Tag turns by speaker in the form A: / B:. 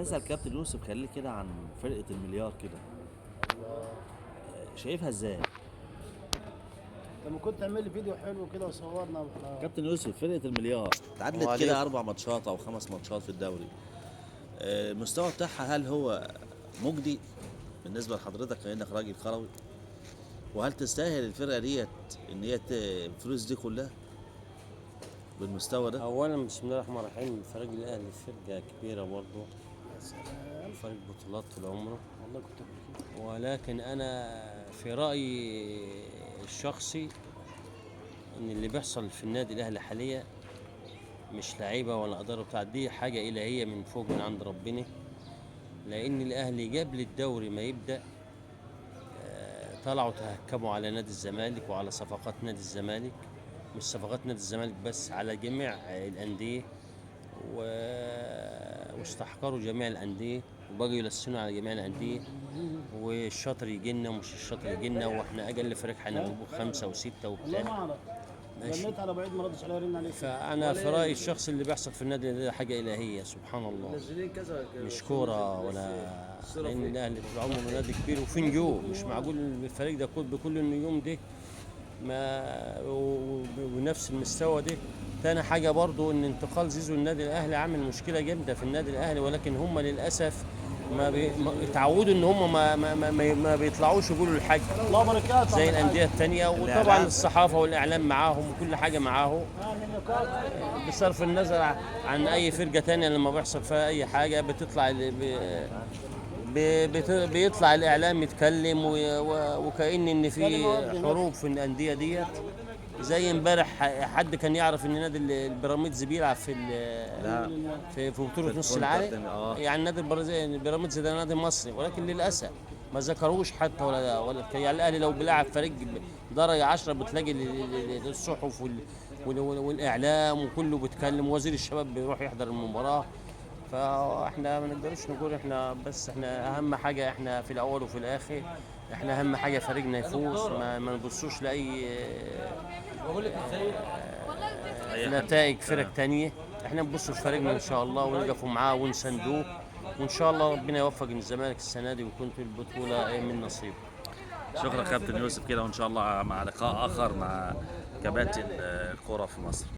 A: هنسأل كابتن يوسف خليل كده عن فرقة المليار كده، شايفها ازاي؟
B: لما كنت تعمل لي فيديو حلو كده وصورنا
A: كابتن يوسف، فرقة المليار اتعادلت كده 4 ماتشات أو 5 ماتشات في الدوري. المستوى بتاعها هل هو مجدي بالنسبة لحضرتك كأنك راجل كروي؟ وهل تستاهل الفرقة ديت إن هي الفلوس دي كلها بالمستوى ده؟
C: اولا بسم الله الرحمن الرحيم، فريق الاهلي فرقه كبيره برضه، فريق بطولات طول عمره.
B: والله كنت بحكي.
C: ولكن انا في رايي الشخصي ان اللي بيحصل في النادي الاهلي حاليا مش لعيبه ولا اداره بتاع، دي حاجه الهيه من فوق من عند ربنا. لان الاهلي قبل الدوري ما يبدا طلعوا تهكموا على نادي الزمالك وعلى صفقات نادي الزمالك، مش صفقات نادي الزمالك بس، على جميع الأندية، واستحقروا جميع الأندية وبقوا يلسنوا على جميع الأندية، والشاطر يجينا ومش الشاطر يجينا، واحنا أقل فريق هنجيبه 5 و6
B: والله ما
C: وبتاع.
B: اعرف. رنيت على بعيد ما ردش عليا، رن عليك.
C: فأنا في رأيي الشخصي اللي بيحصل في النادي ده حاجة إلهية سبحان الله، مش كورة ولا، لأن الأهلي طول عمره نادي كبير وفي نجوم، مش معقول الفريق ده بكل النجوم دي ما ونفس المستوى ده. تاني حاجة برضو ان انتقال زيزو النادي الاهلي عامل مشكلة جامدة في النادي الاهلي، ولكن هم للأسف ما اتعودوا ان هم ما بيطلعوش يقولوا الحاجة
B: الله بركاته
C: زي الأندية التانية، وطبعا الصحافة والإعلام معاهم وكل حاجة معاهم. بصرف النظر عن أي فرقة تانية لما بيحصل فيها أي حاجة بتطلع بيطلع الاعلام يتكلم وكأن ان في حروب في الانديه ديت. زي امبارح حد كان يعرف ان نادي البيراميدز بيلعب في بطوله نص العالم، يعني نادي البيراميدز ده نادي مصري، ولكن للاسف ما ذكروش حتى ولا يعني الاهلي لو بيلعب فريق درجه 10 بتلاقي الصحف والاعلام وكله بيتكلم، وزير الشباب بيروح يحضر المباراه. فاحنا ما نقدرش نقول احنا، بس احنا اهم حاجه احنا في الاول وفي الاخر احنا اهم حاجه فريقنا يفوز، ما نبصوش لاي نتائج فرق تانية. احنا نبص لفريقنا ان شاء الله ونقفوا معاه ونساندوه، وان شاء الله ربنا يوفق الزمالك السنه دي ويكون في البطوله من نصيبه.
A: شكرا كابتن يوسف كده، وان شاء الله مع لقاء اخر مع كباتن الكرة في مصر.